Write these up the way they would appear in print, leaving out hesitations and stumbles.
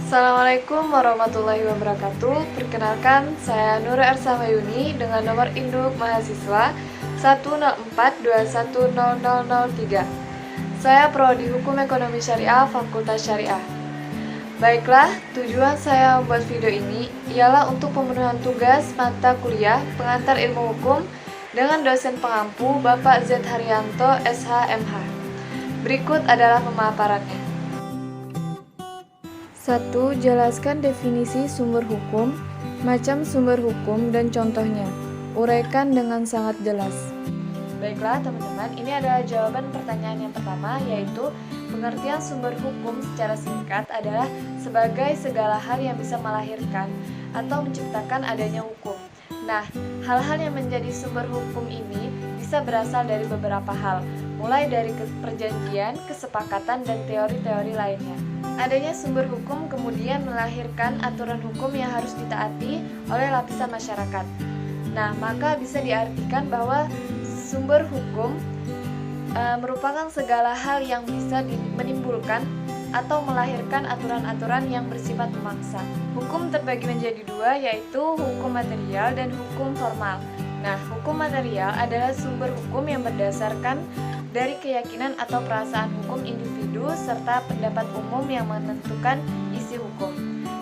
Assalamualaikum warahmatullahi wabarakatuh. Perkenalkan, saya Nur Arsa Mayuni dengan nomor induk mahasiswa 104210003. Saya Prodi Hukum Ekonomi Syariah Fakultas Syariah. Baiklah, tujuan saya membuat video ini ialah untuk pemenuhan tugas mata kuliah pengantar ilmu hukum dengan dosen pengampu Bapak Z. Haryanto, SH.MH. Berikut adalah pemaparannya. 1. Jelaskan definisi sumber hukum, macam sumber hukum, dan contohnya. Uraikan dengan sangat jelas. Baiklah teman-teman, ini adalah jawaban pertanyaan yang pertama, yaitu pengertian sumber hukum secara singkat adalah sebagai segala hal yang bisa melahirkan atau menciptakan adanya hukum. Nah, hal-hal yang menjadi sumber hukum ini bisa berasal dari beberapa hal, mulai dari perjanjian, kesepakatan, dan teori-teori lainnya. Adanya sumber hukum kemudian melahirkan aturan hukum yang harus ditaati oleh lapisan masyarakat. Nah, maka bisa diartikan bahwa sumber hukum merupakan segala hal yang bisa menimbulkan atau melahirkan aturan-aturan yang bersifat memaksa. Hukum terbagi menjadi dua, yaitu hukum material dan hukum formal. Nah, hukum material adalah sumber hukum yang berdasarkan dari keyakinan atau perasaan hukum individu serta pendapat umum yang menentukan isi hukum.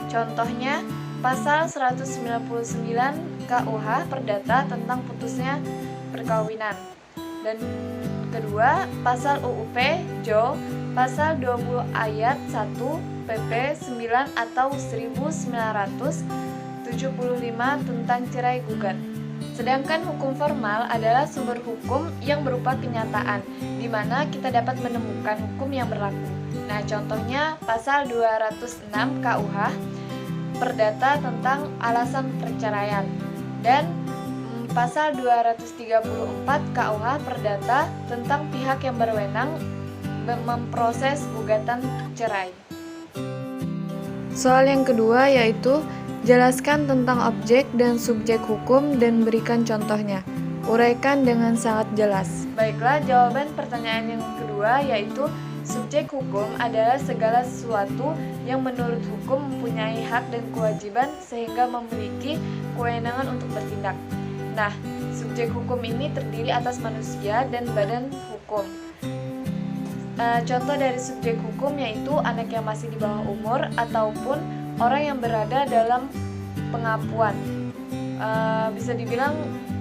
Contohnya, pasal 199 KUH Perdata tentang putusnya perkawinan. Dan kedua, pasal UUP JO pasal 20 ayat 1 PP 9 atau 1975 tentang cerai gugat. Sedangkan hukum formal adalah sumber hukum yang berupa kenyataan, di mana kita dapat menemukan hukum yang berlaku. Nah, contohnya pasal 206 KUH Perdata tentang alasan perceraian dan pasal 234 KUH Perdata tentang pihak yang berwenang memproses gugatan cerai. Soal yang kedua yaitu jelaskan tentang objek dan subjek hukum dan berikan contohnya. Uraikan dengan sangat jelas. Baiklah, jawaban pertanyaan yang kedua yaitu subjek hukum adalah segala sesuatu yang menurut hukum mempunyai hak dan kewajiban sehingga memiliki kewenangan untuk bertindak. Nah, subjek hukum ini terdiri atas manusia dan badan hukum. Contoh dari subjek hukum yaitu anak yang masih di bawah umur ataupun orang yang berada dalam pengapuan, bisa dibilang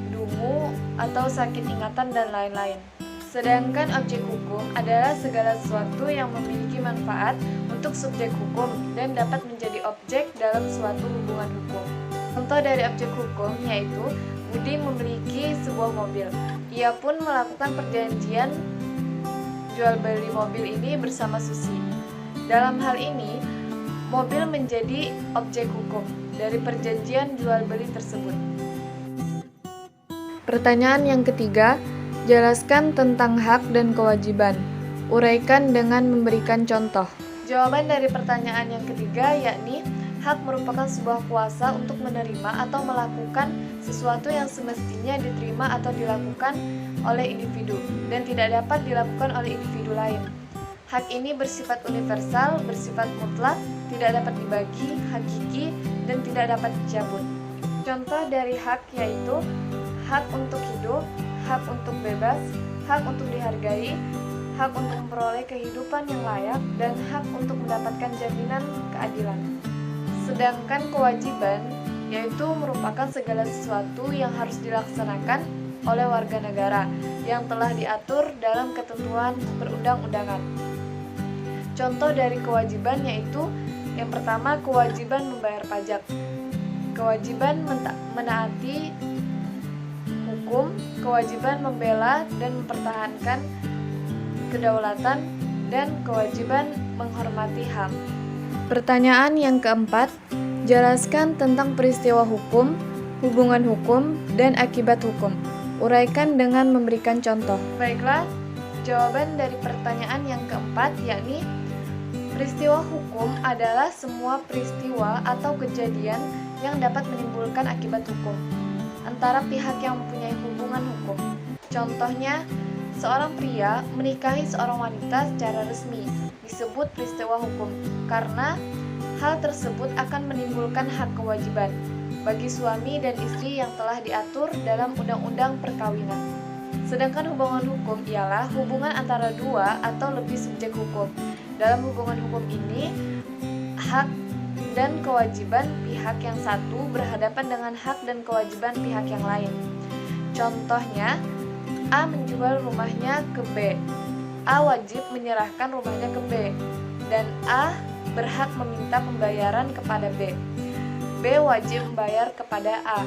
dungu atau sakit ingatan dan lain-lain. Sedangkan objek hukum adalah segala sesuatu yang memiliki manfaat untuk subjek hukum dan dapat menjadi objek dalam suatu hubungan hukum. Contoh dari objek hukum yaitu Budi memiliki sebuah mobil. Ia pun melakukan perjanjian jual beli mobil ini bersama Susi. Dalam hal ini, mobil menjadi objek hukum dari perjanjian jual beli tersebut. Pertanyaan yang ketiga, jelaskan tentang hak dan kewajiban. Uraikan dengan memberikan contoh. Jawaban dari pertanyaan yang ketiga yakni hak merupakan sebuah kuasa untuk menerima atau melakukan sesuatu yang semestinya diterima atau dilakukan oleh individu dan tidak dapat dilakukan oleh individu lain. Hak ini bersifat universal, bersifat mutlak, tidak dapat dibagi, hakiki, dan tidak dapat dicabut. Contoh dari hak yaitu hak untuk hidup, hak untuk bebas, hak untuk dihargai, hak untuk memperoleh kehidupan yang layak, dan hak untuk mendapatkan jaminan keadilan. Sedangkan kewajiban yaitu merupakan segala sesuatu yang harus dilaksanakan oleh warga negara yang telah diatur dalam ketentuan perundang-undangan. Contoh dari kewajiban yaitu yang pertama, kewajiban membayar pajak, kewajiban menaati hukum, kewajiban membela dan mempertahankan kedaulatan, dan kewajiban menghormati HAM. Pertanyaan yang keempat, jelaskan tentang peristiwa hukum, hubungan hukum, dan akibat hukum. Uraikan dengan memberikan contoh. Baiklah, jawaban dari pertanyaan yang keempat yakni peristiwa hukum adalah semua peristiwa atau kejadian yang dapat menimbulkan akibat hukum antara pihak yang mempunyai hubungan hukum. Contohnya, seorang pria menikahi seorang wanita secara resmi disebut peristiwa hukum karena Hal tersebut akan menimbulkan hak kewajiban bagi suami dan istri yang telah diatur dalam undang-undang perkawinan. Sedangkan hubungan hukum ialah hubungan antara dua atau lebih subjek hukum. Dalam hubungan hukum ini, hak dan kewajiban pihak yang satu berhadapan dengan hak dan kewajiban pihak yang lain. Contohnya, A menjual rumahnya ke B. A wajib menyerahkan rumahnya ke B, dan A berhak meminta pembayaran kepada B. B wajib membayar kepada A.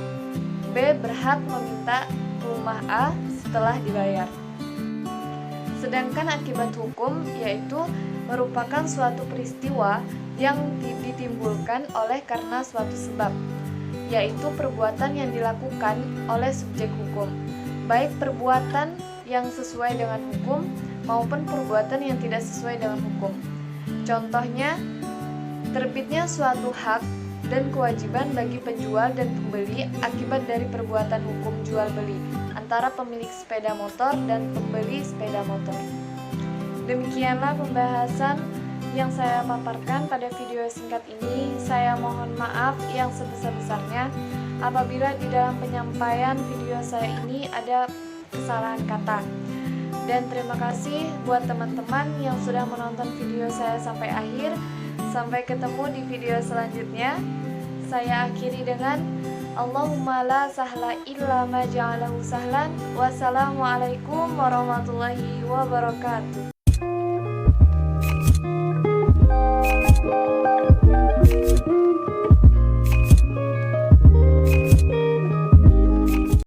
B berhak meminta rumah A setelah dibayar. Sedangkan akibat hukum yaitu merupakan suatu peristiwa yang ditimbulkan oleh karena suatu sebab, yaitu perbuatan yang dilakukan oleh subjek hukum, baik perbuatan yang sesuai dengan hukum maupun perbuatan yang tidak sesuai dengan hukum. Contohnya, terbitnya suatu hak dan kewajiban bagi penjual dan pembeli akibat dari perbuatan hukum jual beli antara pemilik sepeda motor dan pembeli sepeda motor. Demikianlah pembahasan yang saya paparkan pada video singkat ini. Saya mohon maaf yang sebesar-besarnya apabila di dalam penyampaian video saya ini ada kesalahan kata. Dan terima kasih buat teman-teman yang sudah menonton video saya sampai akhir. Sampai ketemu di video selanjutnya. Saya akhiri dengan Allahumma la sahla illa ma ja'alahu sahlan. Wassalamualaikum warahmatullahi wabarakatuh.